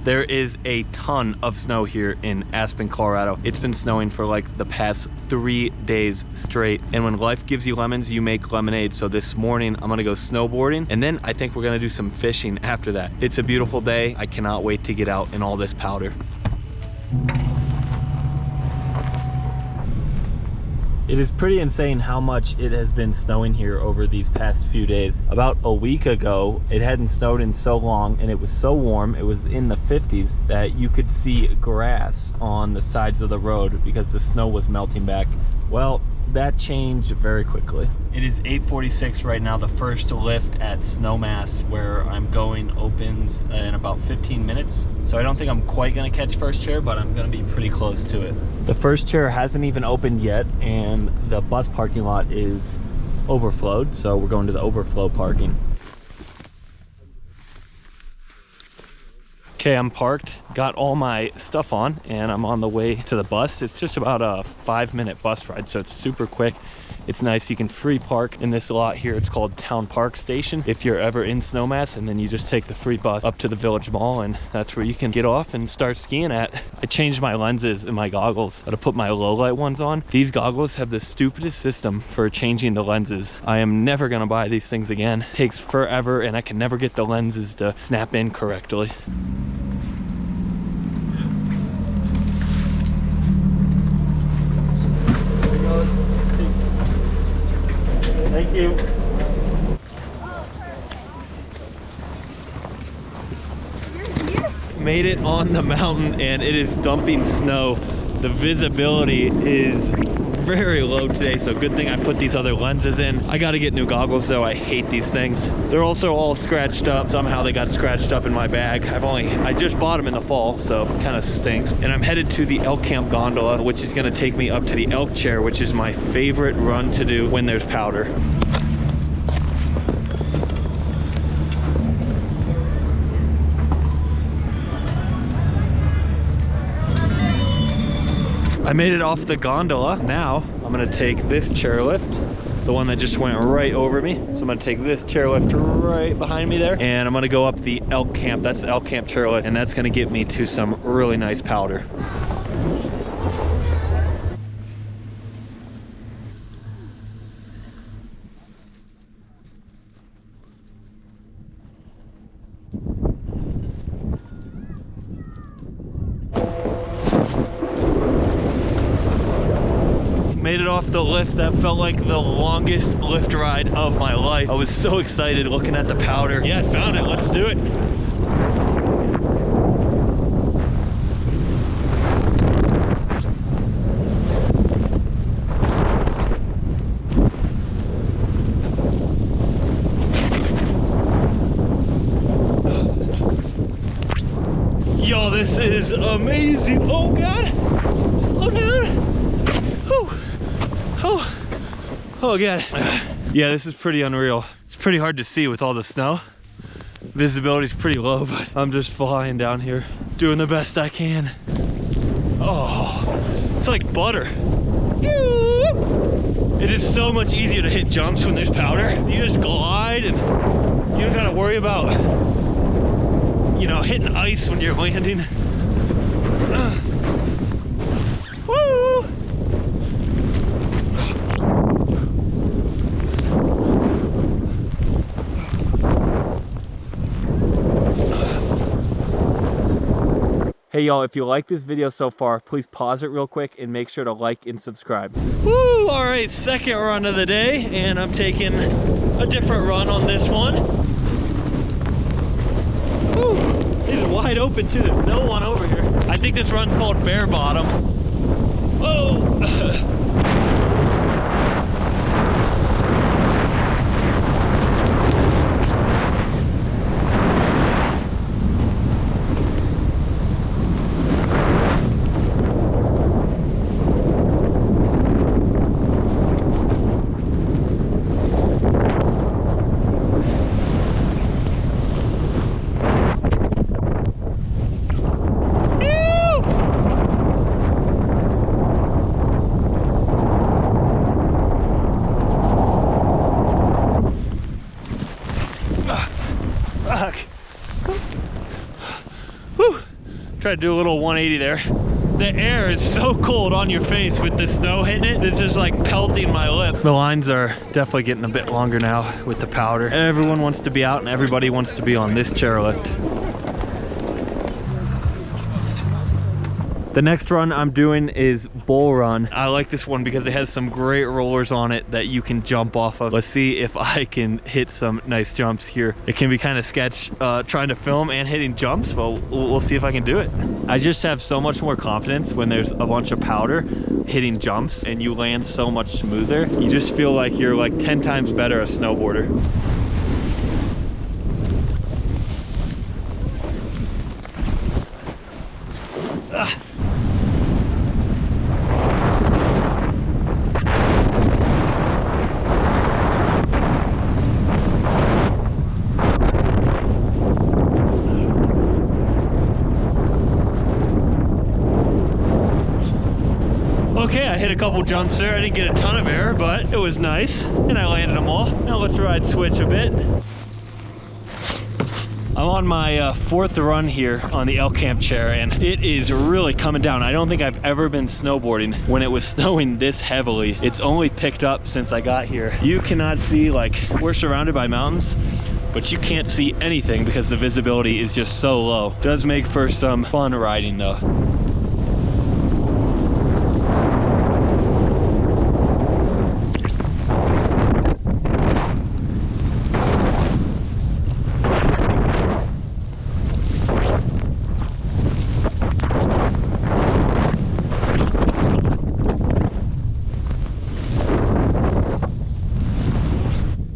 There is a ton of snow here in Aspen, Colorado. It's been snowing for like the past 3 days straight. And when life gives you lemons, you make lemonade. So this morning I'm gonna go snowboarding, and then I think we're gonna do some fishing after that. It's a beautiful day. I cannot wait to get out in all this powder. It is pretty insane how much it has been snowing here over these past few days. About a week ago, it hadn't snowed in so long, and it was so warm, it was in the 50s, that you could see grass on the sides of the road because the snow was melting back. Well, that changed very quickly. It is 8:46 right now. The first lift at Snowmass, where I'm going, opens in about 15 minutes. So I don't think I'm quite gonna catch first chair, but I'm gonna be pretty close to it. The first chair hasn't even opened yet, and the bus parking lot is overflowed. So we're going to the overflow parking. Okay, I'm parked, got all my stuff on, and I'm on the way to the bus. It's just about a 5-minute bus ride, so it's super quick. It's nice. You can free park in this lot here. It's called Town Park Station if you're ever in Snowmass, and then you just take the free bus up to the Village Mall, and that's where you can get off and start skiing at. I changed my lenses and my goggles to put my low light ones on. These goggles have the stupidest system for changing the lenses. I am never gonna buy these things again. It takes forever, and I can never get the lenses to snap in correctly. Thank you. Made it on the mountain, and it is dumping snow. The visibility is very low today, so good thing I put these other lenses in. I gotta get new goggles though. I hate these things. They're also all scratched up. Somehow they got scratched up in my bag. I just bought them in the fall, so it kind of stinks. And I'm headed to the elk camp gondola, which is gonna take me up to the elk chair, which is my favorite run to do when there's powder. I made it off the gondola. Now I'm gonna take this chairlift, the one that just went right over me. So I'm gonna take this chairlift right behind me there, and I'm gonna go up the elk camp. That's the elk camp chairlift, and that's gonna get me to some really nice powder. Made it off the lift. That felt like the longest lift ride of my life. I was so excited looking at the powder. Yeah, I found it. Let's do it. Yo, this is amazing. Oh God, slow down. Whew. Oh God. Yeah, this is pretty unreal. It's pretty hard to see with all the snow. Visibility's pretty low, but I'm just flying down here, doing the best I can. Oh, it's like butter. It is so much easier to hit jumps when there's powder. You just glide, and you don't gotta worry about, you know, hitting ice when you're landing. Woo! Hey y'all, if you like this video so far, please pause it real quick and make sure to like and subscribe. Woo! All right, second run of the day, and I'm taking a different run on this one. Woo! It is wide open too, there's no one over here. I think this run's called Bare Bottom. Whoa! Try to do a little 180 there. The air is so cold on your face with the snow hitting it. It's just like pelting my lip. The lines are definitely getting a bit longer now with the powder. Everyone wants to be out and everybody wants to be on this chairlift. The next run I'm doing is Bull Run. I like this one because it has some great rollers on it that you can jump off of. Let's see if I can hit some nice jumps here. It can be kind of sketch trying to film and hitting jumps, but we'll see if I can do it. I just have so much more confidence when there's a bunch of powder hitting jumps and you land so much smoother. You just feel like you're like 10 times better a snowboarder. Okay, I hit a couple jumps there. I didn't get a ton of air, but it was nice. And I landed them all. Now let's ride switch a bit. I'm on my fourth run here on the L Camp chair, and it is really coming down. I don't think I've ever been snowboarding when it was snowing this heavily. It's only picked up since I got here. You cannot see, like, we're surrounded by mountains, but you can't see anything because the visibility is just so low. It does make for some fun riding though.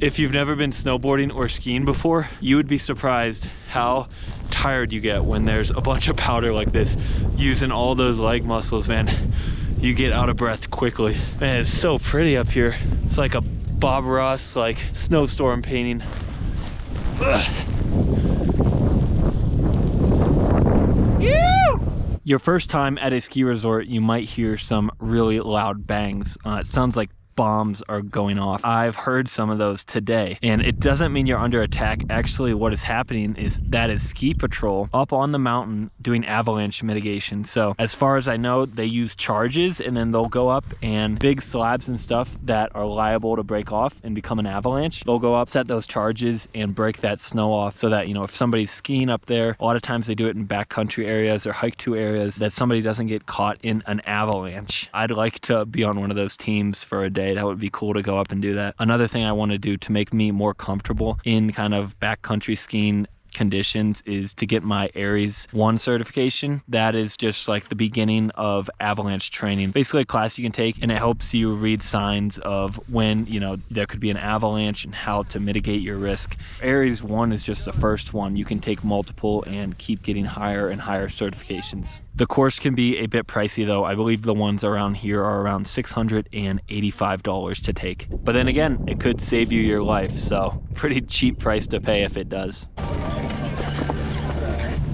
If you've never been snowboarding or skiing before, you would be surprised how tired you get when there's a bunch of powder like this. Using all those leg muscles, man, you get out of breath quickly. Man, it's so pretty up here. It's like a Bob Ross, like, snowstorm painting. Your first time at a ski resort, you might hear some really loud bangs. It sounds like bombs are going off. I've heard some of those today, and it doesn't mean you're under attack. Actually, what is happening is that is ski patrol up on the mountain doing avalanche mitigation. So as far as I know, they use charges, and then they'll go up and big slabs and stuff that are liable to break off and become an avalanche. They'll go up, set those charges, and break that snow off so that, you know, if somebody's skiing up there, a lot of times they do it in backcountry areas or hike to areas, that somebody doesn't get caught in an avalanche. I'd like to be on one of those teams for a day. That would be cool to go up and do that. Another thing I want to do to make me more comfortable in kind of backcountry skiing conditions is to get my Aries 1 certification. That is just like the beginning of avalanche training. Basically a class you can take, and it helps you read signs of when, you know, there could be an avalanche and how to mitigate your risk. Aries 1 is just the first one. You can take multiple and keep getting higher and higher certifications. The course can be a bit pricey though. I believe the ones around here are around $685 to take. But then again, it could save you your life, so pretty cheap price to pay if it does.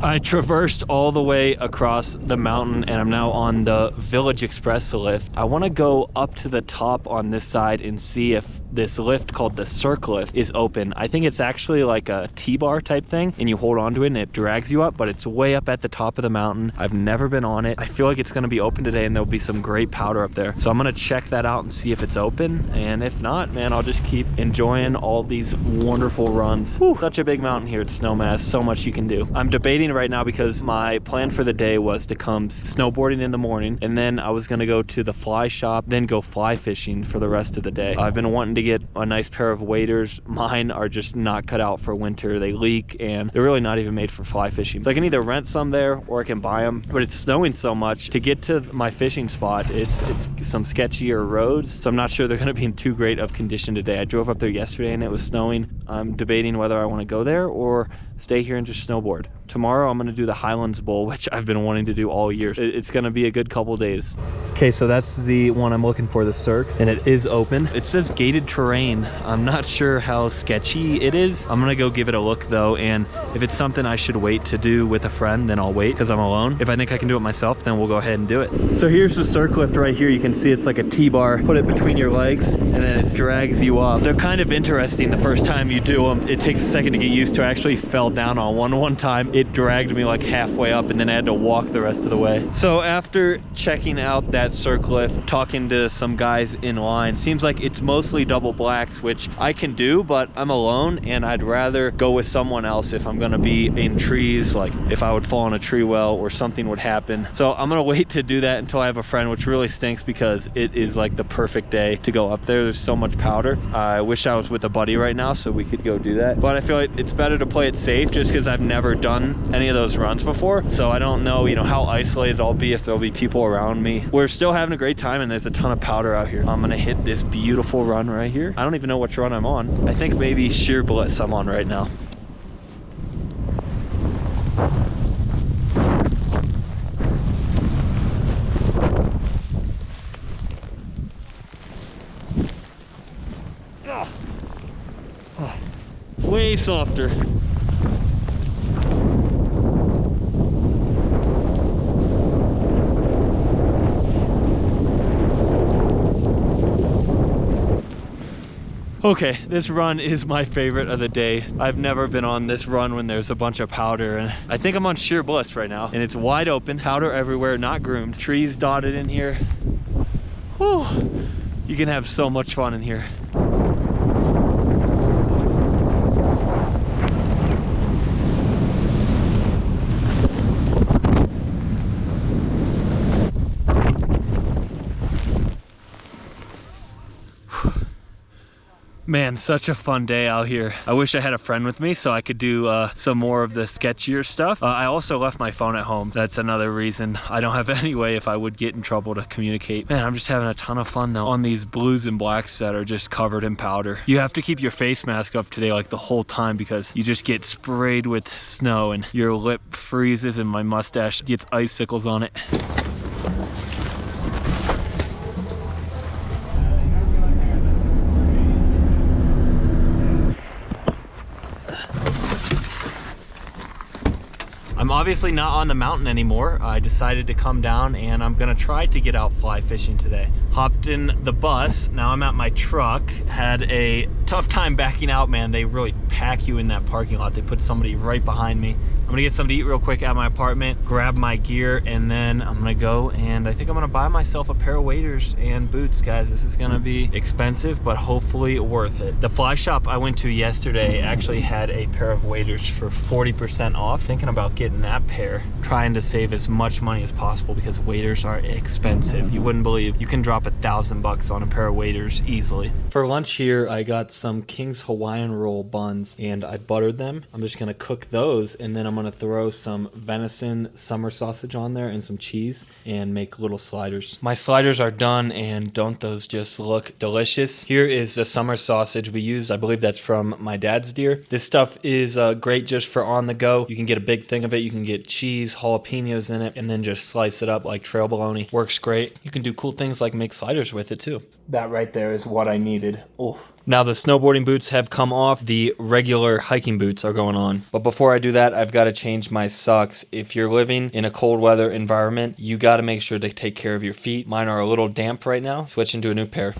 I traversed all the way across the mountain and I'm now on the Village Express lift. I want to go up to the top on this side and see if this lift called the Cirque lift is open. I think it's actually like a T-bar type thing, and you hold onto it and it drags you up, but it's way up at the top of the mountain. I've never been on it. I feel like it's going to be open today and there'll be some great powder up there. So I'm going to check that out and see if it's open, and if not, man, I'll just keep enjoying all these wonderful runs. Whew, such a big mountain here at Snowmass. So much you can do. I'm debating right now because my plan for the day was to come snowboarding in the morning, and then I was going to go to the fly shop, then go fly fishing for the rest of the day. I've been wanting to get a nice pair of waders. Mine are just not cut out for winter. They leak and they're really not even made for fly fishing. So I can either rent some there or I can buy them, but it's snowing so much. To get to my fishing spot, it's some sketchier roads, so I'm not sure they're going to be in too great of condition today. I drove up there yesterday and it was snowing. I'm debating whether I want to go there or stay here and just snowboard. Tomorrow I'm going to do the Highlands Bowl, which I've been wanting to do all year. It's going to be a good couple days. Okay, so that's the one I'm looking for, the Cirque, and it is open. It says gated terrain. I'm not sure how sketchy it is. I'm going to go give it a look though, and if it's something I should wait to do with a friend, then I'll wait because I'm alone. If I think I can do it myself, then we'll go ahead and do it. So here's the Cirque lift right here. You can see it's like a T-bar. Put it between your legs and then it drags you up. They're kind of interesting the first time you do them. It takes a second to get used to. I actually fell fell down on one time. It dragged me like halfway up and then I had to walk the rest of the way. So after checking out that circ lift, talking to some guys in line, seems like it's mostly double blacks, which I can do, but I'm alone and I'd rather go with someone else if I'm gonna be in trees, like if I would fall in a tree well or something would happen. So I'm gonna wait to do that until I have a friend, which really stinks because it is like the perfect day to go up there. There's so much powder. I wish I was with a buddy right now so we could go do that, but I feel like it's better to play it safe just because I've never done any of those runs before. So I don't know, you know, how isolated I'll be, if there'll be people around me. We're still having a great time and there's a ton of powder out here. I'm gonna hit this beautiful run right here. I don't even know which run I'm on. I think maybe Sheer Bliss I'm on right now. Way softer. Okay, this run is my favorite of the day. I've never been on this run when there's a bunch of powder, and I think I'm on Sheer Bliss right now, and it's wide open, powder everywhere, not groomed, trees dotted in here. Whew, you can have so much fun in here. Man, such a fun day out here. I wish I had a friend with me so I could do some more of the sketchier stuff. I also left my phone at home. That's another reason. I don't have any way if I would get in trouble to communicate. Man, I'm just having a ton of fun though on these blues and blacks that are just covered in powder. You have to keep your face mask up today like the whole time because you just get sprayed with snow and your lip freezes and my mustache gets icicles on it. I'm obviously not on the mountain anymore. I decided to come down and I'm gonna try to get out fly fishing today. Hopped in the bus, now I'm at my truck. Had a tough time backing out, man. They really pack you in that parking lot. They put somebody right behind me. I'm gonna get something to eat real quick at my apartment, grab my gear, and then I'm gonna go and I think I'm gonna buy myself a pair of waders and boots, guys. This is gonna be expensive, but hopefully worth it. The fly shop I went to yesterday actually had a pair of waders for 40% off. Thinking about getting that pair, trying to save as much money as possible because waders are expensive. You wouldn't believe you can drop $1,000 on a pair of waders easily. For lunch here, I got some King's Hawaiian roll buns and I buttered them. I'm just gonna cook those and then I'm gonna throw some venison summer sausage on there and some cheese and make little sliders. My sliders are done and don't those just look delicious? Here is the summer sausage we used. I believe that's from my dad's deer. This stuff is great just for on the go. You can get a big thing of it. You can get cheese, jalapenos in it, and then just slice it up like trail bologna. Works great. You can do cool things like make sliders with it too. That right there is what I needed. Oh. Now the snowboarding boots have come off, the regular hiking boots are going on. But before I do that, I've got to change my socks. If you're living in a cold weather environment, you got to make sure to take care of your feet. Mine are a little damp right now. Switching to a new pair.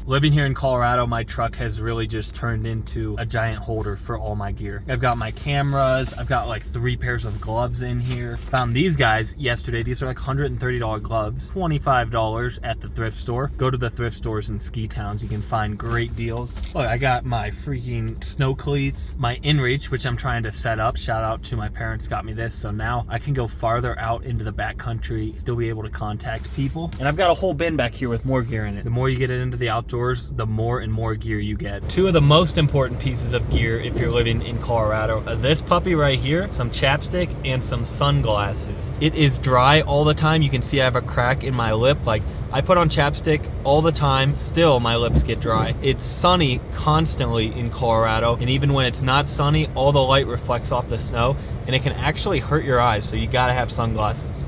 Living here in Colorado, my truck has really just turned into a giant holder for all my gear. I've got my cameras, I've got like 3 pairs of gloves in here. Found these guys yesterday. These are like $130 gloves, $25 at the thrift store. Go to the thrift stores in ski towns, you can find great deals. Look, I got my freaking snow cleats, my InReach, which I'm trying to set up. Shout out to my parents, got me this. So now I can go farther out into the backcountry, still be able to contact people. And I've got a whole bin back here with more gear in it. The more you get it into the outdoors, the more and more gear you get. 2 of the most important pieces of gear if you're living in Colorado. This puppy right here, some chapstick and some sunglasses. It is dry all the time. You can see I have a crack in my lip. Like, I put on chapstick all the time, still my lips get dry. It's sunny constantly in Colorado, and even when it's not sunny, all the light reflects off the snow and it can actually hurt your eyes, so you gotta have sunglasses.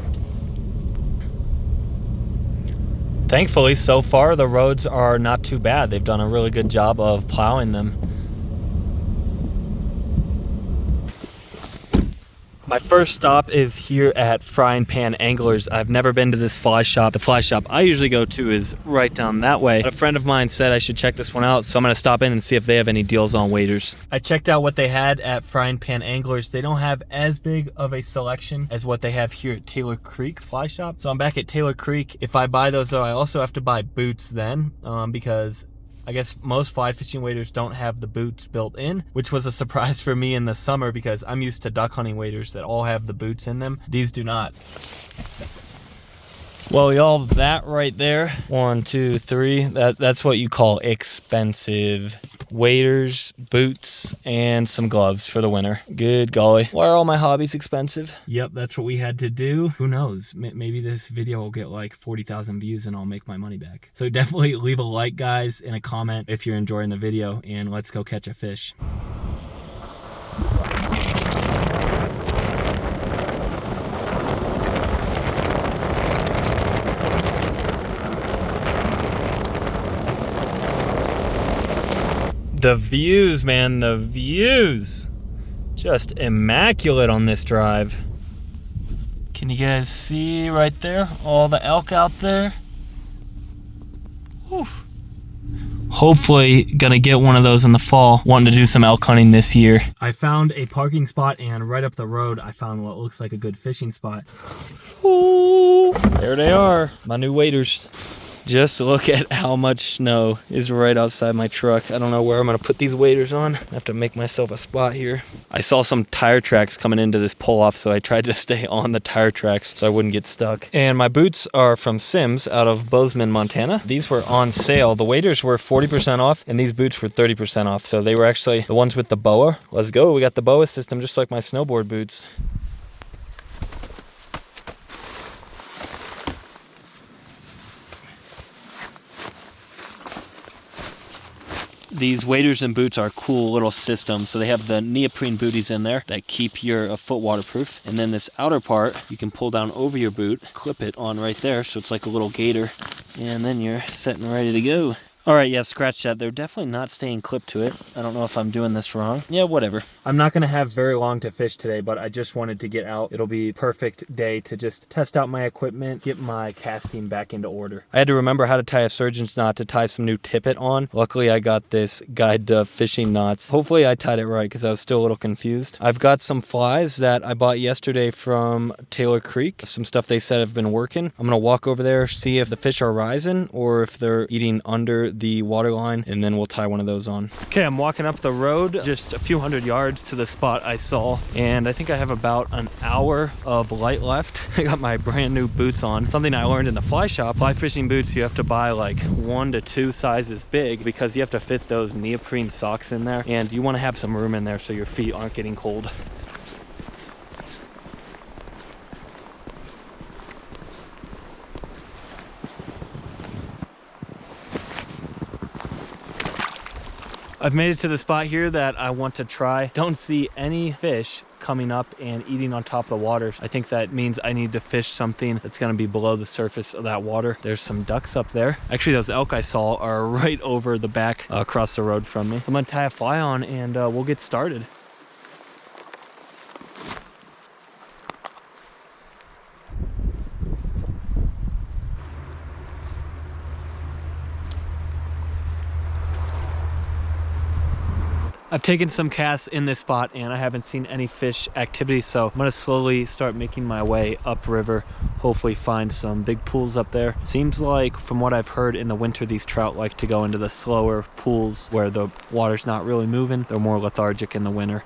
Thankfully, so far, the roads are not too bad. They've done a really good job of plowing them. My first stop is here at Frying Pan Anglers. I've never been to this fly shop. The fly shop I usually go to is right down that way. But a friend of mine said I should check this one out, so I'm gonna stop in and see if they have any deals on waders. I checked out what they had at Frying Pan Anglers. They don't have as big of a selection as what they have here at Taylor Creek Fly Shop. So I'm back at Taylor Creek. If I buy those though, I also have to buy boots then, because I guess most fly fishing waders don't have the boots built in, which was a surprise for me in the summer because I'm used to duck hunting waders that all have the boots in them. These do not. Well, y'all, that right there, 1, 2, 3, that's what you call expensive. Waders, boots, and some gloves for the winter. Good golly. Why are all my hobbies expensive? Yep, that's what we had to do. Who knows? Maybe this video will get like 40,000 views and I'll make my money back. So definitely leave a like, guys, and a comment if you're enjoying the video, and let's go catch a fish. The views, man, the views. Just immaculate on this drive. Can you guys see right there? All the elk out there. Whew. Hopefully gonna get one of those in the fall. Wanting to do some elk hunting this year. I found a parking spot, and right up the road I found what looks like a good fishing spot. Ooh, there they are, my new waders. Just look at how much snow is right outside my truck. I don't know where I'm gonna put these waders on. I have to make myself a spot here. I saw some tire tracks coming into this pull-off, so I tried to stay on the tire tracks so I wouldn't get stuck. And my boots are from Sims out of Bozeman, Montana. These were on sale. The waders were 40% off, and these boots were 30% off. So they were actually the ones with the BOA. Let's go, we got the BOA system just like my snowboard boots. These waders and boots are cool little systems. So they have the neoprene booties in there that keep your foot waterproof. And then this outer part, you can pull down over your boot, clip it on right there. So it's like a little gaiter. And then you're set and ready to go. All right, yeah, scratch that. They're definitely not staying clipped to it. I don't know if I'm doing this wrong. Yeah, whatever. I'm not gonna have very long to fish today, but I just wanted to get out. It'll be perfect day to just test out my equipment, get my casting back into order. I had to remember how to tie a surgeon's knot to tie some new tippet on. Luckily, I got this Guide to Fishing Knots. Hopefully, I tied it right because I was still a little confused. I've got some flies that I bought yesterday from Taylor Creek. Some stuff they said have been working. I'm gonna walk over there, see if the fish are rising or if they're eating under the water line, and then we'll tie one of those on. Okay, I'm walking up the road just a few hundred yards to the spot I saw, and I think I have about an hour of light left. I got my brand new boots on. Something I learned in the fly shop, fly fishing boots, you have to buy like 1 to 2 sizes big because you have to fit those neoprene socks in there, and you want to have some room in there so your feet aren't getting cold. I've made it to the spot here that I want to try. Don't see any fish coming up and eating on top of the water. I think that means I need to fish something that's going to be below the surface of that water. There's some ducks up there. Actually, those elk I saw are right over the back across the road from me. So I'm going to tie a fly on and we'll get started. I've taken some casts in this spot and I haven't seen any fish activity, so I'm gonna slowly start making my way upriver, hopefully find some big pools up there. Seems like from what I've heard in the winter, these trout like to go into the slower pools where the water's not really moving. They're more lethargic in the winter.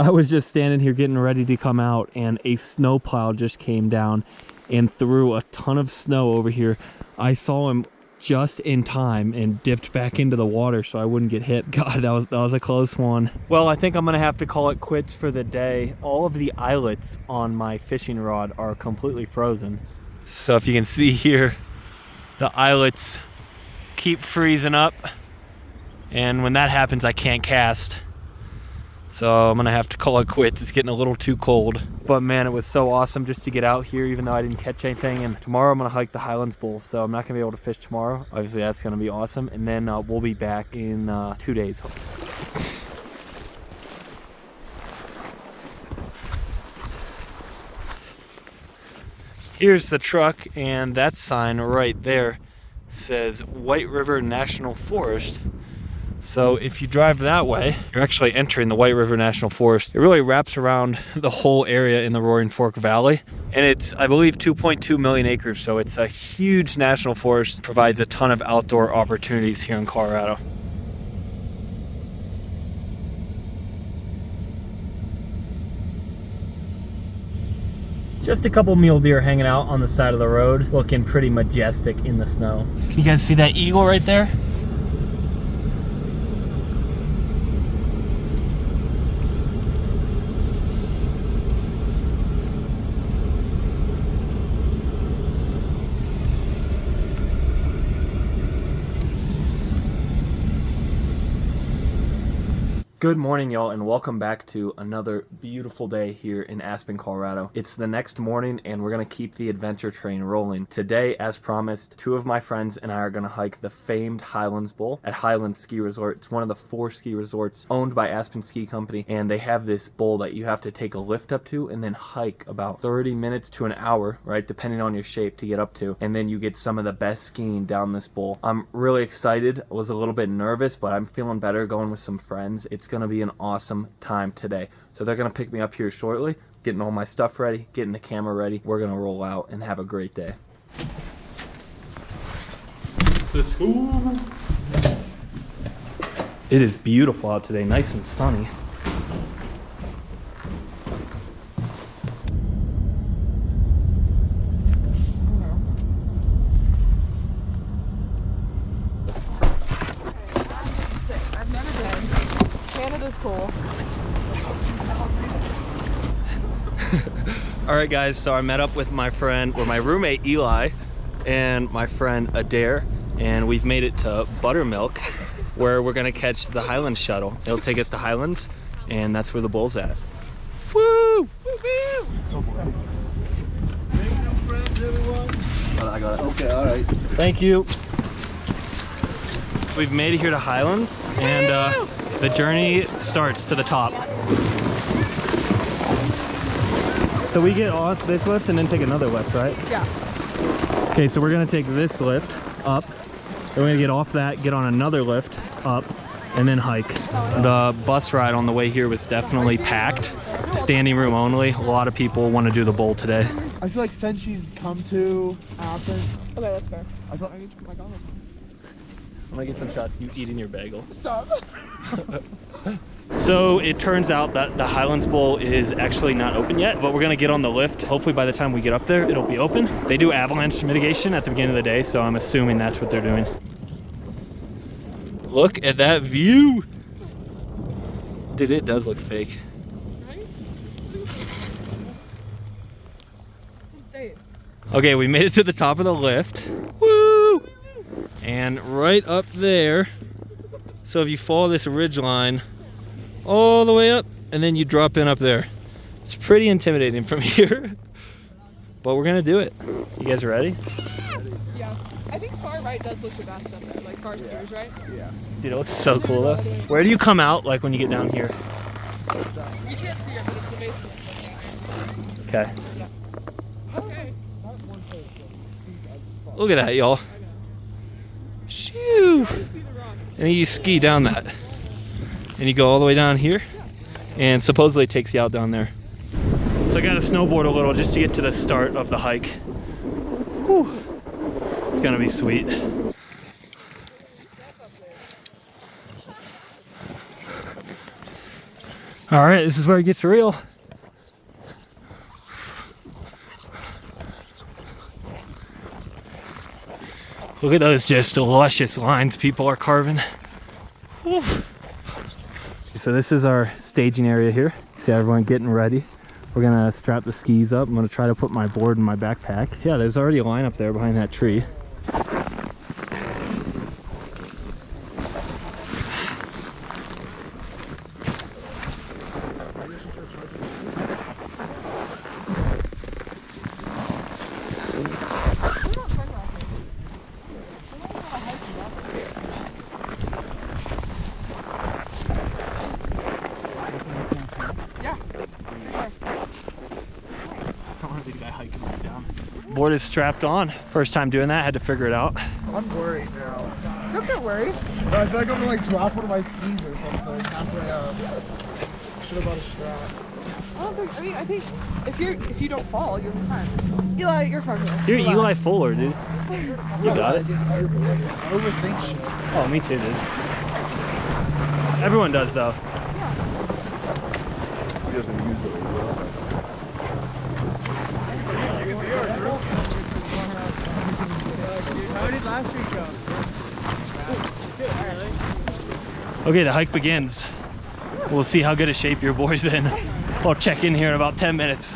I was just standing here getting ready to come out, and a snowplow just came down and threw a ton of snow over here. I saw him just in time and dipped back into the water so I wouldn't get hit. God, that was a close one. Well, I think I'm gonna have to call it quits for the day. All of the eyelets on my fishing rod are completely frozen. So if you can see here, the eyelets keep freezing up, and when that happens I can't cast. So I'm gonna have to call it quits. It's getting a little too cold. But man, it was so awesome just to get out here, even though I didn't catch anything. And tomorrow I'm gonna hike the Highlands Bowl, so I'm not gonna be able to fish tomorrow. Obviously that's gonna be awesome. And then we'll be back in 2 days. Here's the truck, and that sign right there says White River National Forest. So if you drive that way, you're actually entering the White River National Forest. It really wraps around the whole area in the Roaring Fork Valley. And it's, I believe, 2.2 million acres. So it's a huge national forest, provides a ton of outdoor opportunities here in Colorado. Just a couple mule deer hanging out on the side of the road, looking pretty majestic in the snow. Can you guys see that eagle right there? Good morning, y'all, and welcome back to another beautiful day here in Aspen, Colorado. It's the next morning, and we're going to keep the adventure train rolling. Today, as promised, 2 of my friends and I are going to hike the famed Highlands Bowl at Highlands Ski Resort. It's one of the 4 ski resorts owned by Aspen Ski Company, and they have this bowl that you have to take a lift up to and then hike about 30 minutes to an hour, right, depending on your shape, to get up to, and then you get some of the best skiing down this bowl. I'm really excited. I was a little bit nervous, but I'm feeling better going with some friends. It's going to be an awesome time today. So they're going to pick me up here shortly, getting all my stuff ready, getting the camera ready. We're going to roll out and have a great day. Let's go. It is beautiful out today, nice and sunny. Cool. All right, guys, so I met up with my friend, or my roommate Eli, and my friend Adair, and we've made it to Buttermilk, where we're gonna catch the Highlands shuttle. It'll take us to Highlands, and that's where the bowl's at. Woo! I got it. Okay, all right. Thank you. We've made it here to Highlands, and the journey starts to the top. So we get off this lift and then take another lift, right? Yeah. Okay, so we're gonna take this lift up. Then we're gonna get off that, get on another lift up, and then hike. The bus ride on the way here was definitely packed. Standing room only. A lot of people want to do the bowl today. I feel like since she's come to Aspen. Okay, that's fair. I feel like my God. I'm gonna get some shots of you eating your bagel. Stop. So it turns out that the Highlands Bowl is actually not open yet, but we're gonna get on the lift. Hopefully by the time we get up there, it'll be open. They do avalanche mitigation at the beginning of the day, so I'm assuming that's what they're doing. Look at that view. Dude, it does look fake. Right? It's insane. Okay, we made it to the top of the lift. Woo! And right up there, so if you follow this ridge line all the way up, and then you drop in up there. It's pretty intimidating from here, but we're gonna do it. You guys ready? Yeah. I think far right does look the best up there, like far stairs, right? Yeah. Dude, it looks so cool though. Where do you come out, like when you get down here? You can't see it, but it's the base of the Okay. Okay. Look at that, y'all. Shoo! And then you ski down that. And you go all the way down here. And supposedly it takes you out down there. So I got to snowboard a little just to get to the start of the hike. Whew. It's gonna be sweet. All right, this is where it gets real. Look at those just luscious lines people are carving. Whew. So this is our staging area here. See everyone getting ready. We're gonna strap the skis up. I'm gonna try to put my board in my backpack. Yeah, there's already a line up there behind that tree. Board is strapped on. First time doing that, had to figure it out. I'm worried now. Don't get worried. I feel like I'm gonna like drop one of my skis or something halfway up. Should have bought a strap. I think if you don't fall, you'll be fine. Eli, you're fine. You're Eli Fuller, dude. You got it. I overthink shit. Oh, me too, dude. Everyone does though. He doesn't use it. How did last week go? Okay, the hike begins. We'll see how good a shape your boy's in. I'll check in here in about 10 minutes.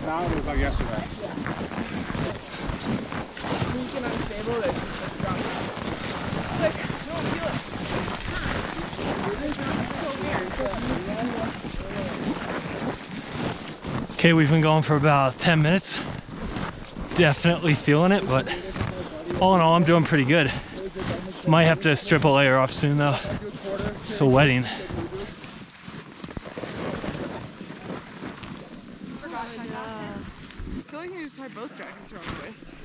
Now it was like yesterday. Unstable, they just drop it. Like, no, feel it. It's so weird. Okay, we've been going for about 10 minutes. Definitely feeling it, but all in all, I'm doing pretty good. Might have to strip a layer off soon though. It's so wetting. I feel like you just tie both jackets around the waist.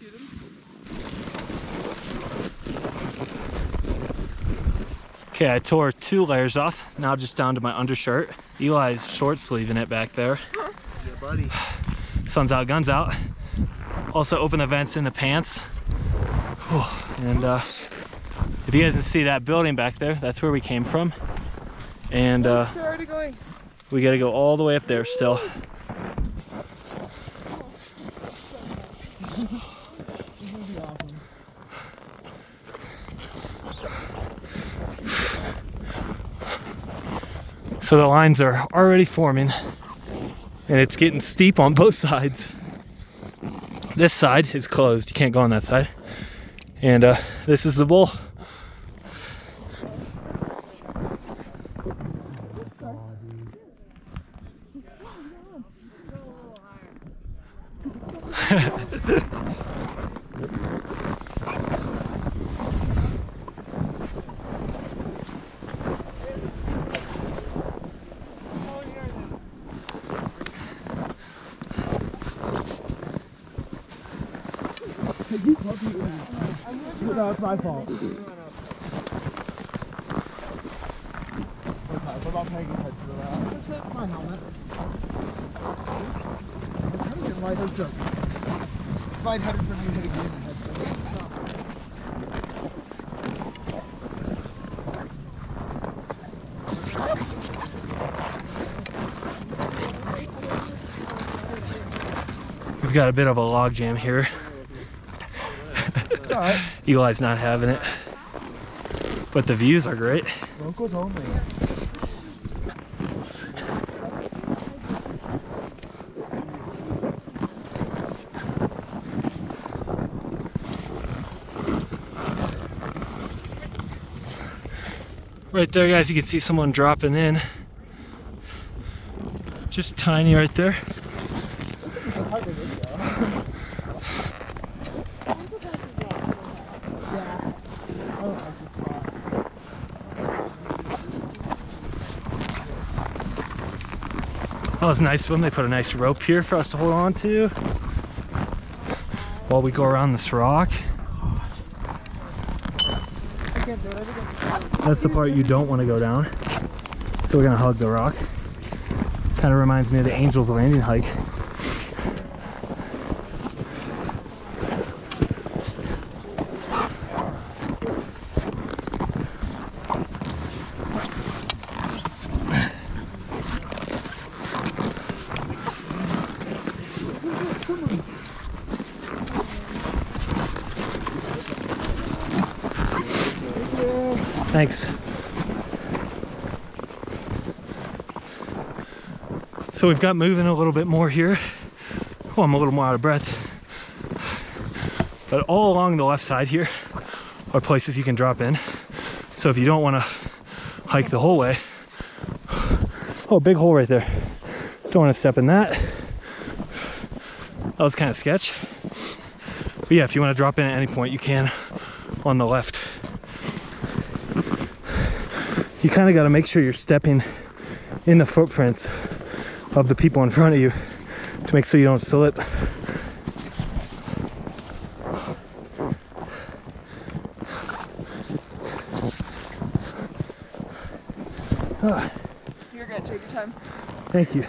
Get them? Okay, I tore 2 layers off. Now just down to my undershirt. Eli's short sleeving it back there. Yeah, buddy. Sun's out, guns out. Also open the vents in the pants. Whew. And if you guys can see that building back there, that's where we came from. And They're already going. we gotta go all the way up there still. So the lines are already forming and it's getting steep on both sides. This side is closed, you can't go on that side. And this is the bowl. No, it's my fault. Okay, what about paying attention to that? That's it, my helmet. I'm trying to get lightheaded jump. Lightheaded for me hitting me in the head. We've got a bit of a log jam here. Alright. Eli's not having it, but the views are great. Locals only. Right there, guys, you can see someone dropping in. Just tiny right there. That was nice of them. They put a nice rope here for us to hold on to while we go around this rock. That's the part you don't want to go down. So we're gonna hug the rock. Kind of reminds me of the Angel's Landing hike. Thanks. So we've got moving a little bit more here. Oh, I'm a little more out of breath. But all along the left side here are places you can drop in. So if you don't want to hike the whole way, oh, big hole right there. Don't want to step in that. That was kind of sketch. But yeah, if you want to drop in at any point, you can on the left. You kind of got to make sure you're stepping in the footprints of the people in front of you to make sure you don't slip. You're good. Take your time. Thank you.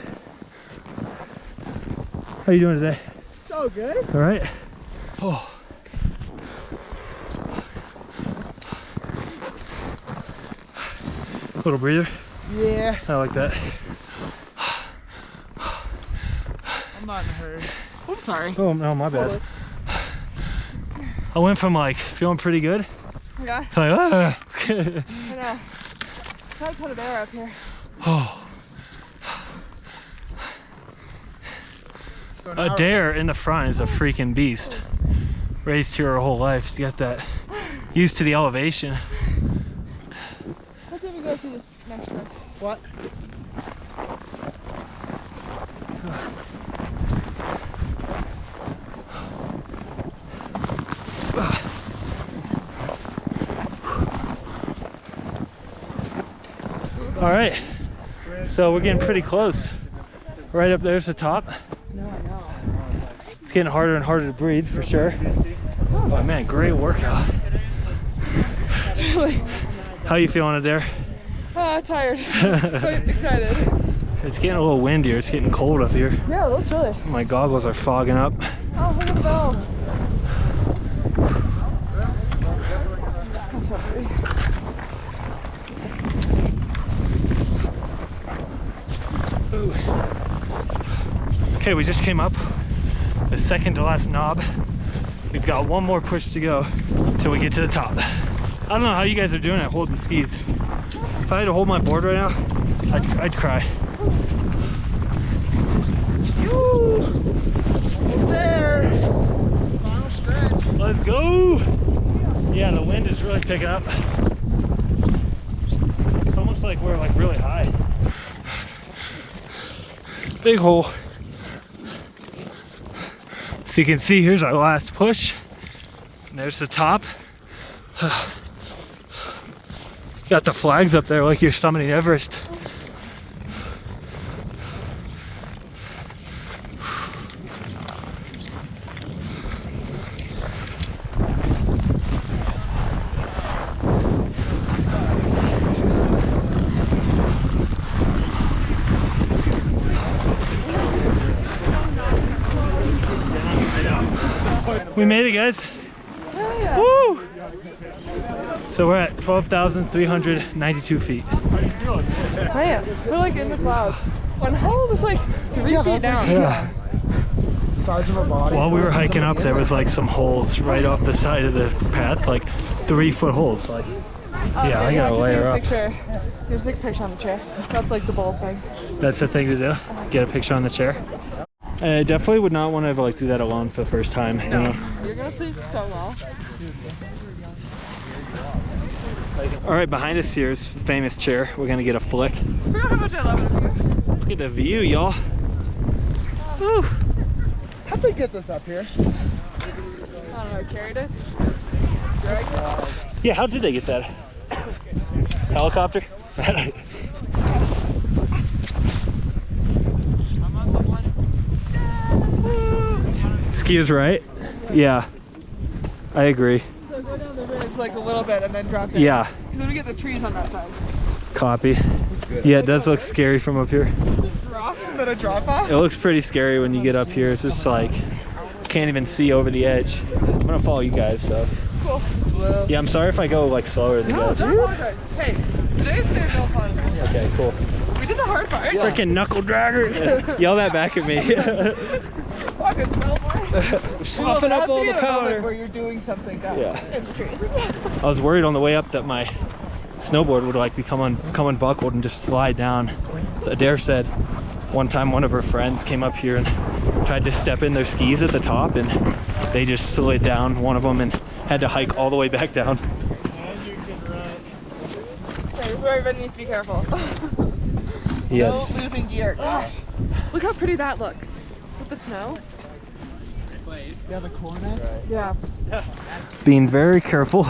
How you doing today? So good. All right. Oh. Little breather. Yeah, I like that. I'm not in a hurry. I'm sorry. Oh no, my bad. I went from like feeling pretty good Yeah. to like, I know. Got a ton of air up here. oh. A dare in the front is a freaking beast. Raised here her whole life. She's got that used to the elevation. Let's even go through this next one. What? All right, so we're getting pretty close. Right up there's the top. No, I know. It's getting harder and harder to breathe for sure. Oh man, great workout. Really? How you feeling there? Tired. Quite excited. It's getting a little windier. It's getting cold up here. Yeah, it looks chilly. My goggles are fogging up. Oh, look at the bell. That's so pretty. Ooh. Okay, we just came up the second to last knob. We've got one more push to go till we get to the top. I don't know how you guys are doing at holding skis. If I had to hold my board right now, I'd cry. There! Final stretch. Let's go! Yeah, the wind is really picking up. It's almost like we're like really high. Big hole. So you can see here's our last push. And there's the top. Got the flags up there like you're summiting Everest. We made it, guys. Oh, yeah. Woo! So we're at 12,392 feet. Man, we're like in the clouds. One hole was like 3 feet down. Yeah. Size of our body. While we were hiking up, there was like some holes right off the side of the path, like 3-foot holes. Like, yeah, I gotta layer up. You have to take a picture on the chair. That's like the bowl thing. That's the thing to do. Get a picture on the chair. I definitely would not want to ever like do that alone for the first time. You know? You're gonna sleep so well. All right, behind us here is the famous chair. We're gonna get a flick. I forgot how much I love it of you. Look at the view, y'all. Woo. How'd they get this up here? I don't know, I carried it. Dragged it. Yeah, how did they get that? Helicopter? Excuse right? Yeah, I agree. So go down the ridge like a little bit and then drop in. Yeah. Because then we get the trees on that side. Copy. Yeah, it does look scary from up here. Just rocks and then a drop off. It looks pretty scary when you get up here. It's just like, can't even see over the edge. I'm gonna follow you guys, so. Cool. Yeah, I'm sorry if I go like slower than you guys. Don't apologize. Hey, today's day, no apologize. Okay, cool. We did the hard part. Freaking knuckle dragger. Yell that back at me. Fucking snowboard. Soften up all the powder. Where you're doing something down in the trees. I was worried on the way up that my snowboard would like become unbuckled and just slide down. So Adair said one time one of her friends came up here and tried to step in their skis at the top and they just slid down, one of them, and had to hike all the way back down. And you can run. Okay, this is where everybody needs to be careful. Yes. No losing gear. Gosh, look how pretty that looks. With the snow. Yeah, the cornice. Yeah. Being very careful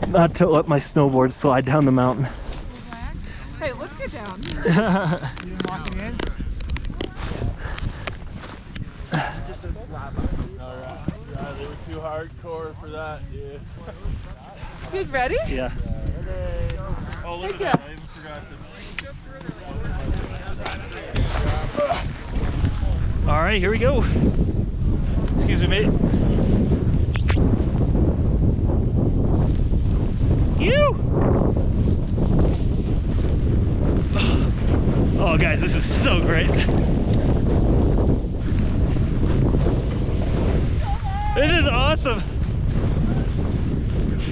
not to let my snowboard slide down the mountain. Hey, let's get down. You didn't walk it in? They were too hardcore for that, dude. Who's ready? Yeah. Oh, look Thank at that. I even forgot to. All right, here we go. Excuse me, mate. You. Oh, guys, this is so great. This is awesome. This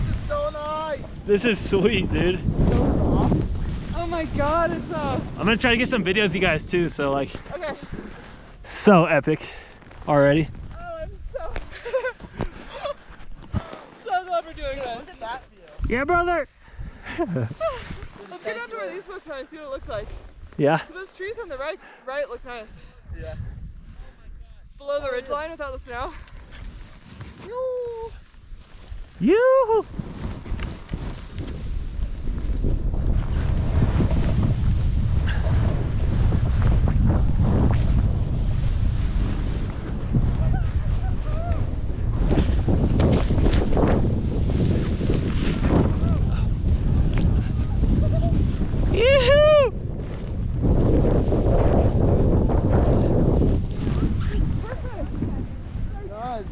is so nice. This is sweet, dude. Oh my god, it's I'm gonna try to get some videos of you guys too, so like, okay. so epic already. Oh, I'm so so glad we're doing this. Look at that view. Yeah, brother. Let's get down to where these folks are and see what it looks like. Yeah. 'Cause those trees on the right look nice. Yeah. Below the ridge line without the snow. You. Guys,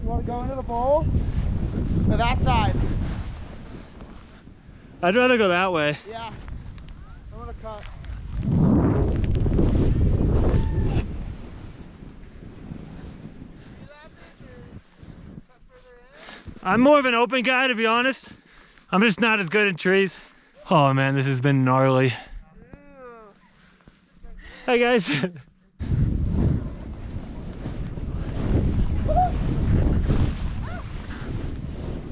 you want to go into the bowl? To that side. I'd rather go that way. Yeah. I'm gonna cut. I'm more of an open guy, to be honest. I'm just not as good in trees. Oh man, this has been gnarly. Hi guys. Look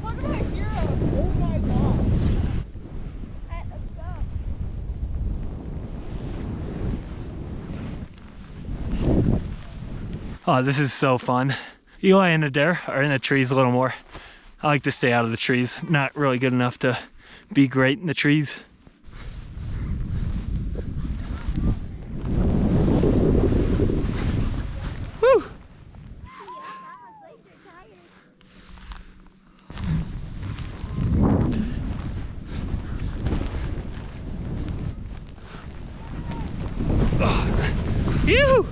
at my hero. Oh my god. Alright, let's go. Oh, this is so fun. Eli and Adair are in the trees a little more. I like to stay out of the trees. Not really good enough to be great in the trees. Woo! Yoo-hoo!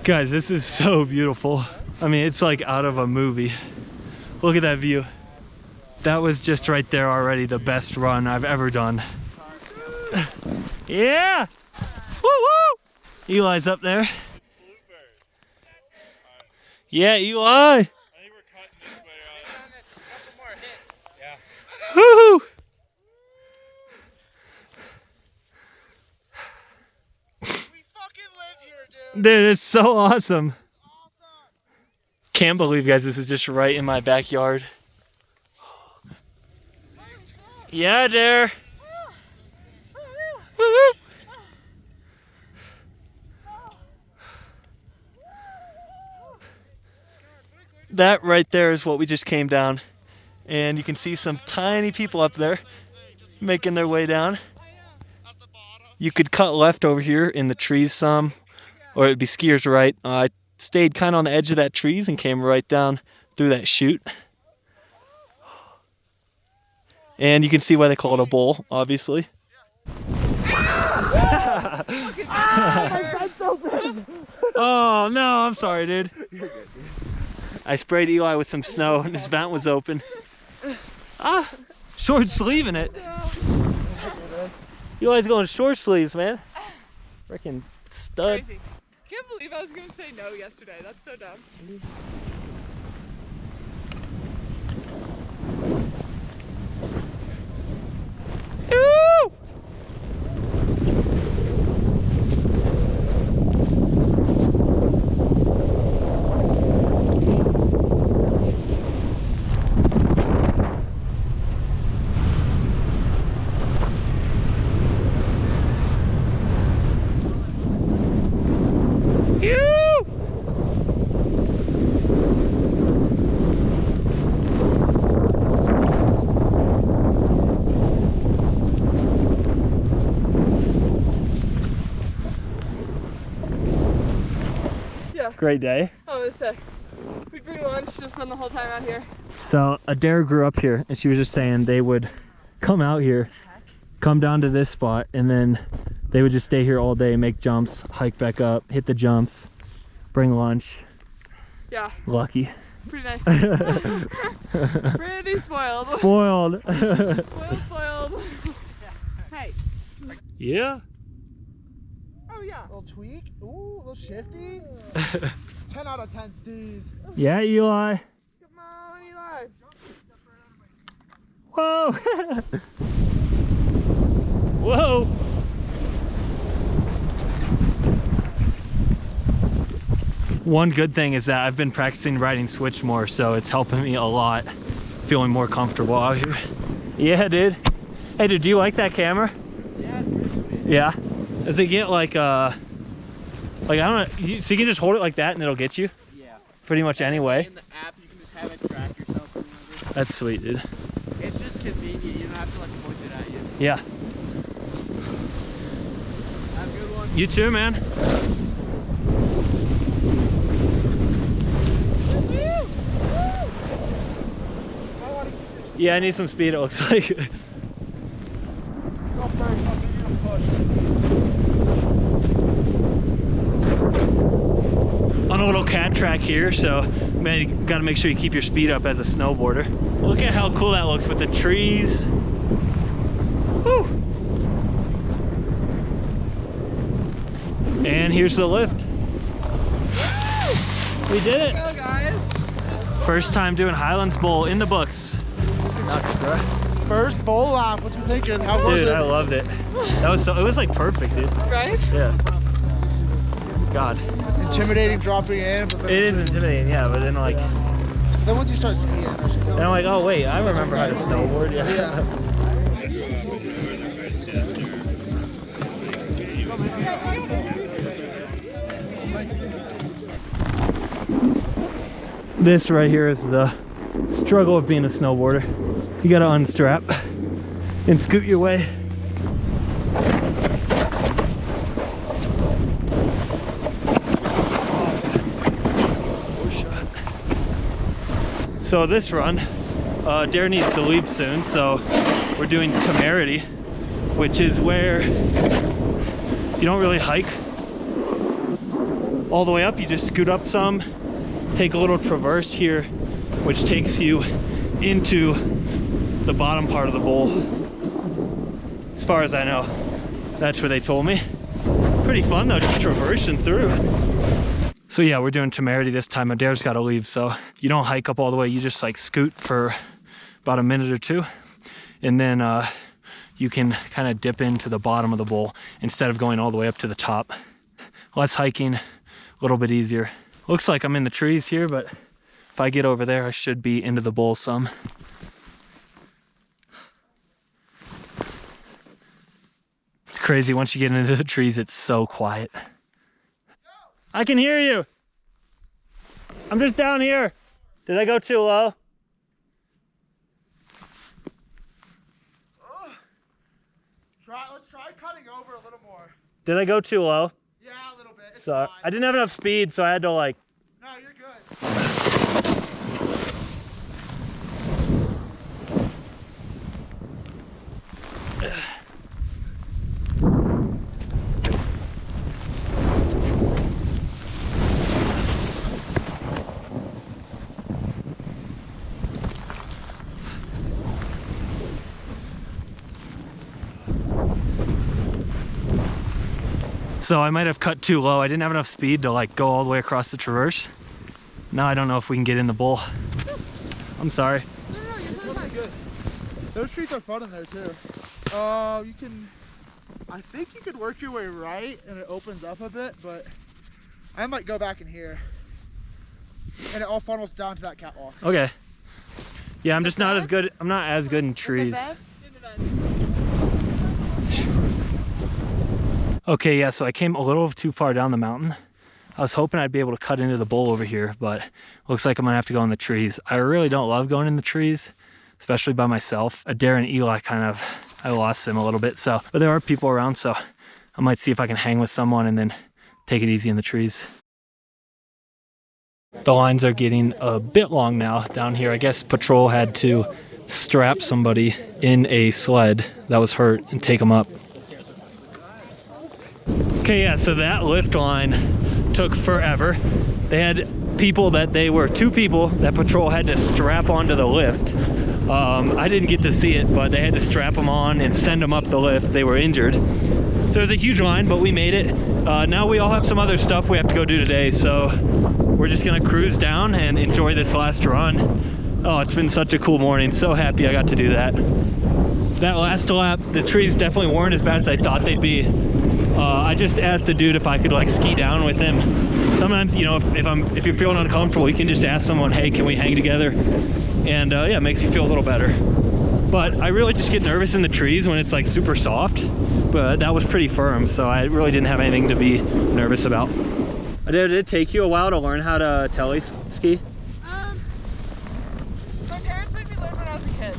Guys, this is so beautiful. I mean, it's like out of a movie. Look at that view. That was just right there already the best run I've ever done. Yeah! Woo woo! Eli's up there. Yeah, Eli! I think we're cutting this way out. A couple more hits. Yeah. Woohoo! We fucking live here, dude. Dude, it's so awesome. Can't believe, guys, this is just right in my backyard. Yeah, there. That right there is what we just came down. And you can see some tiny people up there making their way down. You could cut left over here in the trees some, or it'd be skiers right. I stayed kind of on the edge of that trees and came right down through that chute. And you can see why they call it a bowl, obviously. Oh no, I'm sorry, dude. I sprayed Eli with some snow and his vent was open. Ah, short sleeving it. Eli's going short sleeves, man. Freaking stud. Crazy. Can't believe I was gonna say no yesterday. That's so dumb. Ooh! Great day. Oh, it was sick. We'd bring lunch, just spend the whole time out here. So Adair grew up here and she was just saying they would come out here, come down to this spot, and then they would just stay here all day, make jumps, hike back up, hit the jumps, bring lunch. Yeah. Lucky. Pretty nice. Pretty spoiled. Spoiled. Spoiled. Hey. Yeah. Oh yeah. A little tweak. Ooh, a little shifty. 10 out of 10 steez. Yeah, Eli. Come on, Eli. Whoa. Whoa. One good thing is that I've been practicing riding switch more, so it's helping me a lot, feeling more comfortable out here. Yeah, dude. Hey, dude, do you like that camera? Yeah, it's pretty sweet. Yeah. Does it get like I don't know, so you can just hold it like that and it'll get you? Yeah. Pretty much anyway. In the app, you can just have it track yourself whenever. That's sweet, dude. It's just convenient. You don't have to like point it at you. Yeah. Have a good one. You too, man. Yeah, I need some speed, it looks like. On a little cat track here, so man, you gotta make sure you keep your speed up as a snowboarder. Look at how cool that looks with the trees. Woo! And here's the lift. We did it. Go, guys. First time doing Highlands Bowl in the books. Nuts, bro. First bowl lap. What you thinking? How was Dude, it? I loved it. That was so. It was like perfect, dude. Right? Yeah. God. Intimidating dropping in. But then It is intimidating, yeah. But then like, Then once you start skiing, then I'm like, oh wait, I remember how to snowboard. Yeah. This right here is the struggle of being a snowboarder. You gotta unstrap and scoot your way. So this run, Dare needs to leave soon, so we're doing temerity, which is where you don't really hike all the way up. You just scoot up some, take a little traverse here, which takes you into the bottom part of the bowl. As far as I know, that's where they told me. Pretty fun though, just traversing through. So yeah, we're doing temerity this time. Adair's got to leave, so you don't hike up all the way. You just like scoot for about a minute or two, and then you can kind of dip into the bottom of the bowl instead of going all the way up to the top. Less hiking, a little bit easier. Looks like I'm in the trees here, but if I get over there, I should be into the bowl some. It's crazy, once you get into the trees, it's so quiet. I can hear you. I'm just down here. Did I go too low? Let's try cutting over a little more. Did I go too low? Yeah, a little bit. It's So fine. I didn't have enough speed, so I had to like. No, you're good. So I might have cut too low. I didn't have enough speed to like go all the way across the traverse. Now I don't know if we can get in the bowl. I'm sorry. No, you're It's totally gonna be fine. good. Those trees are fun in there too. You can, I think you could work your way right and it opens up a bit, but I might go back in here. And it all funnels down to that catwalk. Okay. Yeah, I'm just not as good. I'm not as good in trees. Okay, yeah, so I came a little too far down the mountain. I was hoping I'd be able to cut into the bowl over here, but looks like I'm gonna have to go in the trees. I really don't love going in the trees, especially by myself. Adair and Eli I lost them a little bit, so, but there are people around, so I might see if I can hang with someone and then take it easy in the trees. The lines are getting a bit long now down here. I guess patrol had to strap somebody in a sled that was hurt and take them up. Okay, yeah, so that lift line took forever. They had people two people that patrol had to strap onto the lift. I didn't get to see it, but they had to strap them on and send them up the lift. They were injured. So it was a huge line, but we made it. Now we all have some other stuff we have to go do today, so we're just gonna cruise down and enjoy this last run. Oh, it's been such a cool morning. So happy I got to do that. That last lap, the trees definitely weren't as bad as I thought they'd be. I just asked the dude if I could like ski down with him. Sometimes, you know, if you're feeling uncomfortable, you can just ask someone, hey, can we hang together? And yeah, it makes you feel a little better. But I really just get nervous in the trees when it's like super soft, but that was pretty firm, so I really didn't have anything to be nervous about. Did it take you a while to learn how to tele ski? My parents made me learn when I was a kid.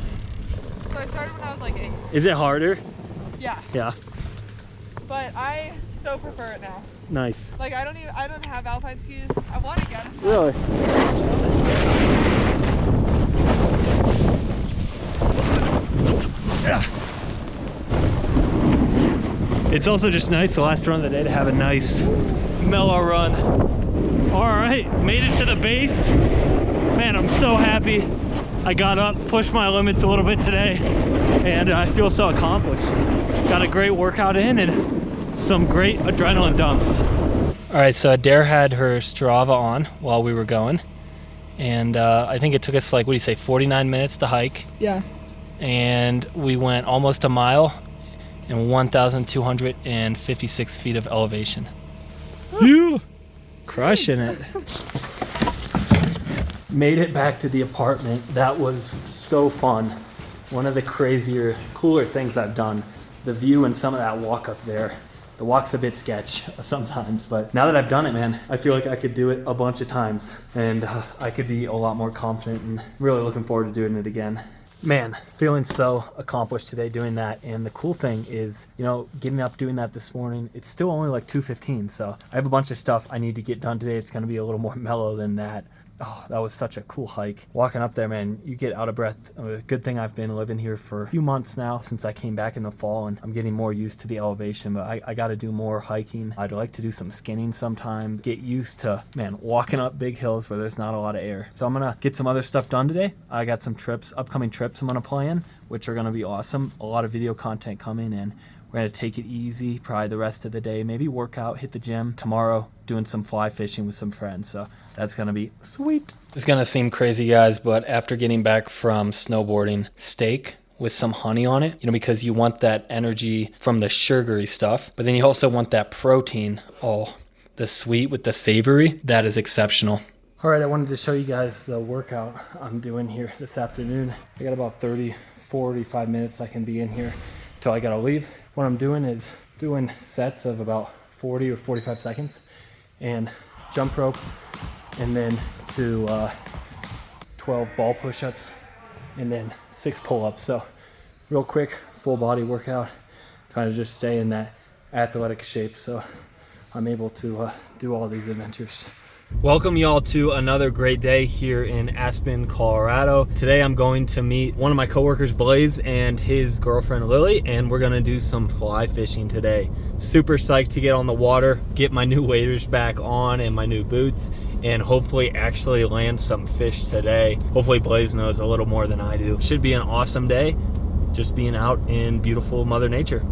So I started when I was like 8. Is it harder? Yeah. Yeah. But I so prefer it now. Nice. Like I don't have alpine skis. I want to get them. Really? Yeah. It's also just nice the last run of the day to have a nice mellow run. All right, made it to the base. Man, I'm so happy. I got up, pushed my limits a little bit today, and I feel so accomplished. Got a great workout in and some great adrenaline dumps. All right, so Adair had her Strava on while we were going, and I think it took us like, what do you say, 49 minutes to hike? Yeah. And we went almost a mile and 1,256 feet of elevation. You crushing it. Made it back to the apartment. That was so fun. One of the cooler things I've done. The view and some of that walk up there. The walk's a bit sketch sometimes, but now that I've done it, man, I feel like I could do it a bunch of times, and I could be a lot more confident, and really looking forward to doing it again. Man, feeling so accomplished today doing that. And the cool thing is, you know, getting up doing that this morning, it's still only like 2:15, so I have a bunch of stuff I need to get done today. It's going to be a little more mellow than that. Oh, that was such a cool hike. Walking up there, man, you get out of breath. A good thing I've been living here for a few months now since I came back in the fall, and I'm getting more used to the elevation, but I got to do more hiking. I'd like to do some skinning sometime, get used to, man, walking up big hills where there's not a lot of air. So I'm going to get some other stuff done today. I got some upcoming trips I'm going to plan, which are going to be awesome. A lot of video content coming, and we're going to take it easy probably the rest of the day, maybe work out, hit the gym. Tomorrow, doing some fly fishing with some friends, so that's going to be sweet. It's going to seem crazy, guys, but after getting back from snowboarding, steak with some honey on it, you know, because you want that energy from the sugary stuff, but then you also want that protein. Oh, the sweet with the savory, that is exceptional. All right, I wanted to show you guys the workout I'm doing here this afternoon. I got about 45 minutes I can be in here till I got to leave. What I'm doing is doing sets of about 40 or 45 seconds and jump rope, and then to 12 ball push-ups, and then 6 pull-ups. So real quick, full body workout, trying to just stay in that athletic shape so I'm able to do all these adventures. Welcome y'all to another great day here in Aspen, Colorado. Today I'm going to meet one of my coworkers, Blaze, and his girlfriend, Lily, and we're gonna do some fly fishing today. Super psyched to get on the water, get my new waders back on and my new boots, and hopefully actually land some fish today. Hopefully Blaze knows a little more than I do. Should be an awesome day, just being out in beautiful Mother Nature.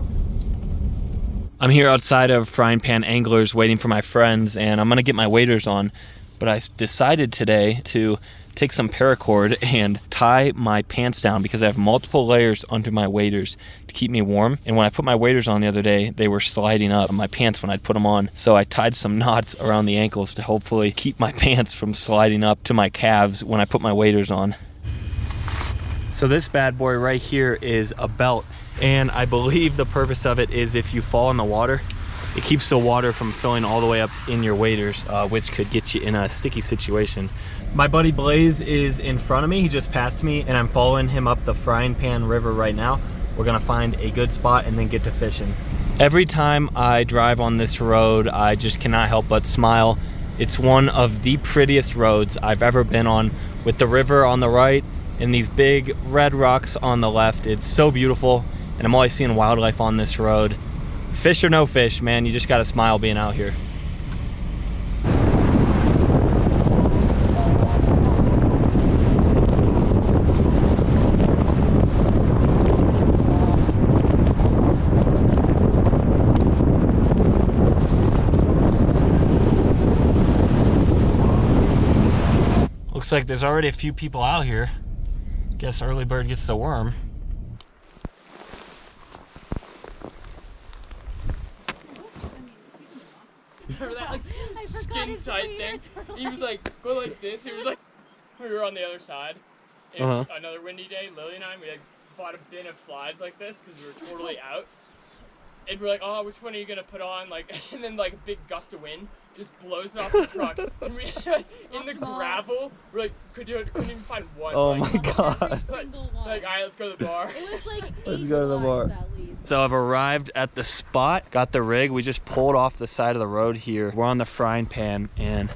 I'm here outside of Frying Pan Anglers waiting for my friends, and I'm gonna get my waders on, but I decided today to take some paracord and tie my pants down because I have multiple layers under my waders to keep me warm. And when I put my waders on the other day, they were sliding up my pants when I'd put them on. So I tied some knots around the ankles to hopefully keep my pants from sliding up to my calves when I put my waders on. So this bad boy right here is a belt, and I believe the purpose of it is if you fall in the water, it keeps the water from filling all the way up in your waders, which could get you in a sticky situation. My buddy Blaze is in front of me. He just passed me, and I'm following him up the Frying Pan River right now. We're gonna find a good spot and then get to fishing. Every time I drive on this road, I just cannot help but smile. It's one of the prettiest roads I've ever been on, with the river on the right and these big red rocks on the left. It's so beautiful, and I'm always seeing wildlife on this road. Fish or no fish, man, you just gotta smile being out here. Looks like there's already a few people out here. Guess early bird gets the worm. Remember that like skin tight thing? He was like, go like this. He was like, we were on the other side. It was another windy day. Lily and I, we like bought a bin of flies like this because we were totally out. And we're like, oh, which one are you gonna put on? Like, and then like a big gust of wind just blows it off the truck. And we in the gravel, we're like, couldn't even find one. Oh like, my god. Like, all right, let's go to the bar. It was like Let's go to the bar. at least. So I've arrived at the spot, got the rig. We just pulled off the side of the road here. We're on the Frying Pan, and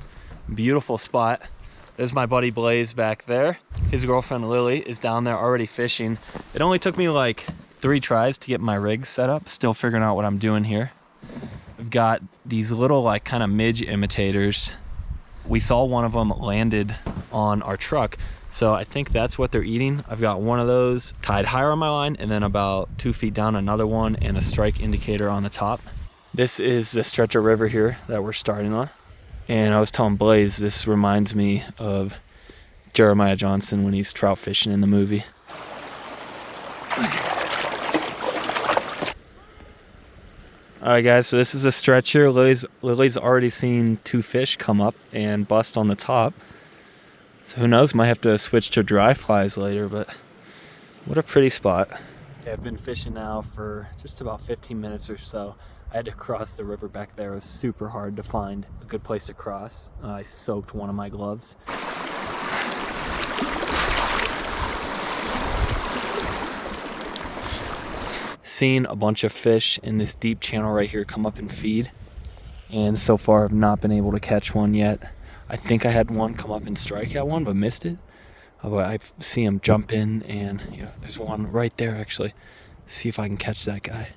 beautiful spot. There's my buddy Blaze back there. His girlfriend Lily is down there already fishing. It only took me like 3 tries to get my rig set up. Still figuring out what I'm doing here. I've got these little like kind of midge imitators. We saw one of them landed on our truck, so I think that's what they're eating. I've got one of those tied higher on my line, and then about 2 feet down another one, and a strike indicator on the top. This is the stretch of river here that we're starting on. And I was telling Blaze, this reminds me of Jeremiah Johnson when he's trout fishing in the movie. Alright guys, so this is a stretch here. Lily's already seen 2 fish come up and bust on the top. So who knows, might have to switch to dry flies later, but what a pretty spot. Yeah, I've been fishing now for just about 15 minutes or so. I had to cross the river back there. It was super hard to find a good place to cross. I soaked one of my gloves. Seen a bunch of fish in this deep channel right here come up and feed, and so far I've not been able to catch one yet. I think I had one come up and strike at one but missed it. But I see him jump in, and you know, there's one right there actually. See if I can catch that guy.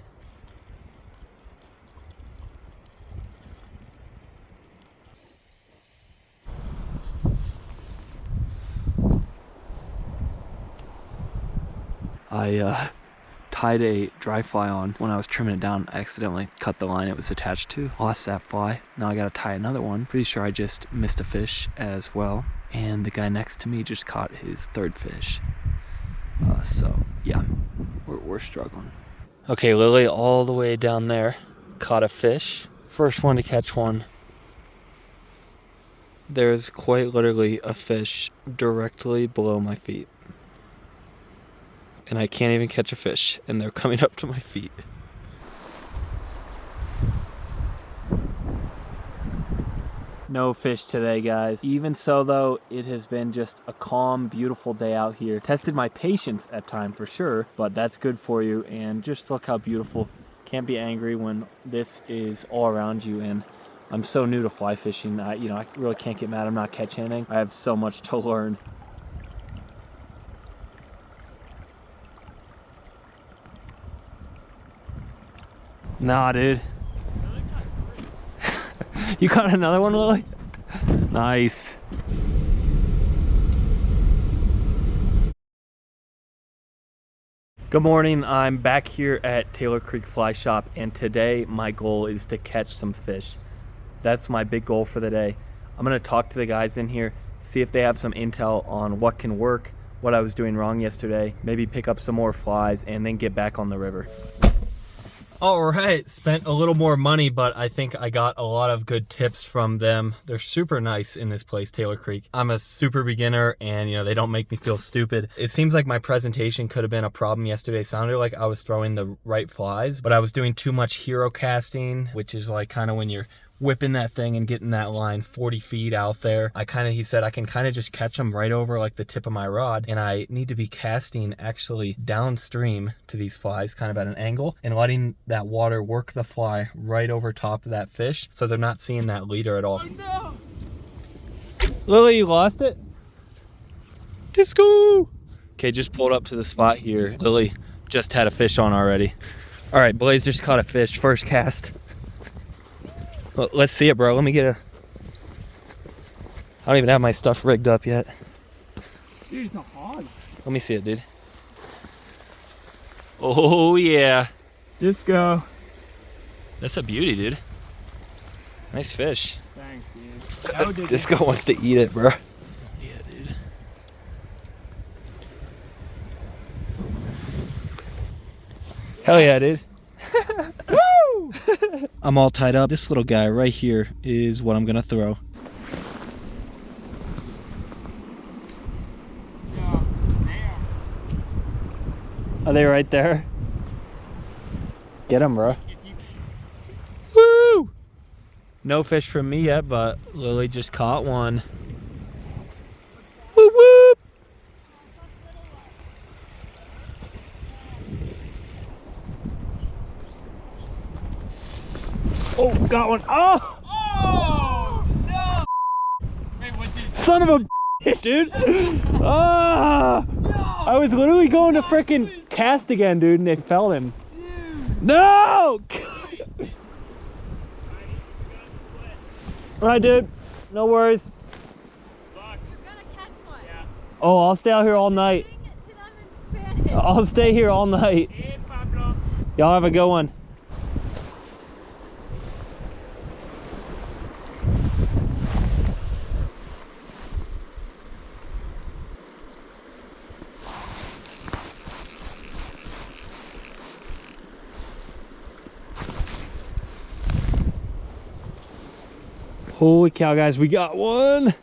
I tied a dry fly on. When I was trimming it down, I accidentally cut the line it was attached to. Lost that fly. Now I gotta tie another one. Pretty sure I just missed a fish as well. And the guy next to me just caught his 3rd fish. So yeah, we're struggling. Okay, Lily all the way down there caught a fish. First one to catch one. There's quite literally a fish directly below my feet. And I can't even catch a fish, and they're coming up to my feet. No fish today, guys. Even so, though, it has been just a calm, beautiful day out here. Tested my patience at times for sure, but that's good for you. And just look how beautiful. Can't be angry when this is all around you. And I'm so new to fly fishing. I really can't get mad I'm not catch anything. I have so much to learn. Nah, dude. You caught another one, Lily? Nice. Good morning. I'm back here at Taylor Creek Fly Shop, and today my goal is to catch some fish. That's my big goal for the day. I'm gonna talk to the guys in here, see if they have some intel on what can work, what I was doing wrong yesterday, maybe pick up some more flies, and then get back on the river. All right, spent a little more money, but I think I got a lot of good tips from them. They're super nice in this place, Taylor Creek. I'm a super beginner and they don't make me feel stupid. It seems like my presentation could have been a problem yesterday. It sounded like I was throwing the right flies, but I was doing too much hero casting, which is like kind of when you're whipping that thing and getting that line 40 feet out there. He said I can kind of just catch them right over like the tip of my rod, and I need to be casting actually downstream to these flies, kind of at an angle, and letting that water work the fly right over top of that fish so they're not seeing that leader at all. Oh, no. Lily, you lost it? Disco! Okay, just pulled up to the spot here. Lily just had a fish on already. All right, Blaze just caught a fish, first cast. Let's see it, bro. Let me get a... I don't even have my stuff rigged up yet. Dude, it's a hog. Let me see it, dude. Oh, yeah. Disco. That's a beauty, dude. Nice fish. Thanks, dude. Oh, Disco wants to eat it, bro. Yeah, dude. Hell yeah, dude. Woo! I'm all tied up. This little guy right here is what I'm gonna throw. Are they right there? Get them, bro. Woo! No fish from me yet, but Lily just caught one. Whoop whoop! Oh, got one. Oh! Oh! No! Wait, what's it? Son of a bitch, dude! Ah! No! I was literally going to frickin' cast again, dude, and they felled him. Dude! No! Alright, dude. No worries. You're gonna catch one. Yeah. Oh, I'll stay out here all night. Sing it to them in Spanish. I'll stay here all night. Hey, Pablo. Y'all have a good one. Holy cow, guys, we got one.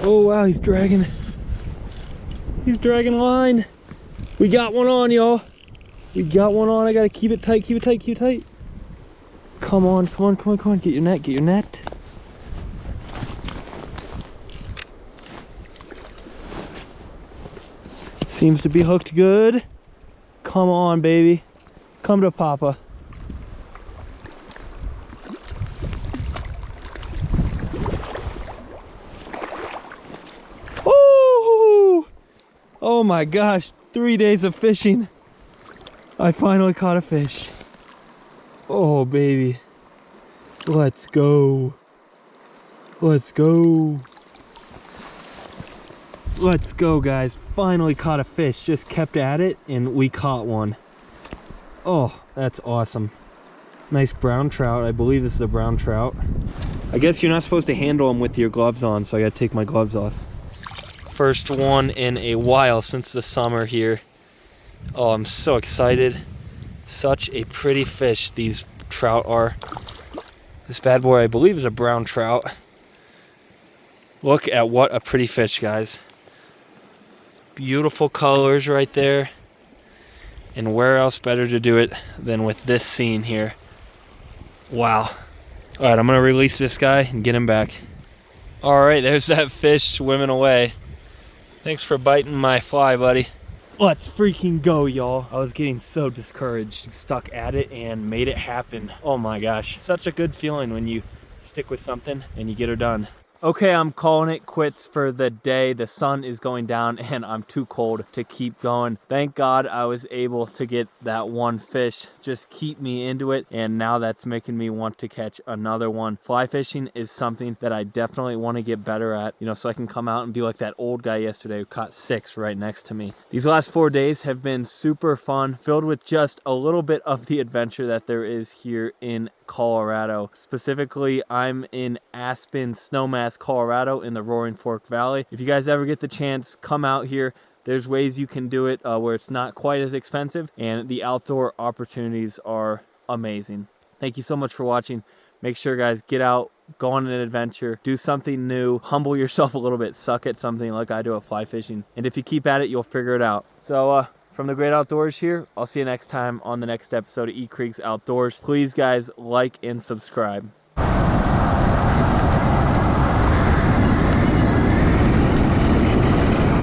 Oh wow, he's dragging line. We got one on, y'all. We got one on. I gotta keep it tight, keep it tight, keep it tight. Come on, come on, come on, come on. Get your net, get your net. Seems to be hooked good. Come on, baby. Come to Papa. Oh! Oh my gosh, 3 days of fishing. I finally caught a fish. Oh, baby. Let's go. Let's go. Let's go, guys. Finally caught a fish. Just kept at it and we caught one. Oh, that's awesome. Nice brown trout. I believe this is a brown trout. I guess you're not supposed to handle them with your gloves on, so I gotta take my gloves off. First one in a while since the summer here. Oh, I'm so excited. Such a pretty fish these trout are. This bad boy, I believe, is a brown trout. Look at what a pretty fish, guys. Beautiful colors right there. And where else better to do it than with this scene here? Wow. All right, I'm gonna release this guy and get him back. All right, there's that fish swimming away. Thanks for biting my fly, buddy. Let's freaking go, y'all. I was getting so discouraged. Stuck at it and made it happen. Oh my gosh. Such a good feeling when you stick with something and you get her done. Okay, I'm calling it quits for the day. The sun is going down and I'm too cold to keep going. Thank God I was able to get that one fish. Just keep me into it, and now that's making me want to catch another one. Fly fishing is something that I definitely want to get better at, you know, so I can come out and be like that old guy yesterday who caught 6 right next to me. These last 4 days have been super fun, filled with just a little bit of the adventure that there is here in Colorado. Specifically, I'm in Aspen, Snowmass, Colorado in the Roaring Fork Valley. If you guys ever get the chance, come out here. There's ways you can do it where it's not quite as expensive, and the outdoor opportunities are amazing. Thank you so much for watching. Make sure, guys, get out, go on an adventure, do something new, humble yourself a little bit, suck at something like I do at fly fishing. And if you keep at it, you'll figure it out. So, from the Great Outdoors here, I'll see you next time on the next episode of E Creek's Outdoors. Please, guys, like and subscribe.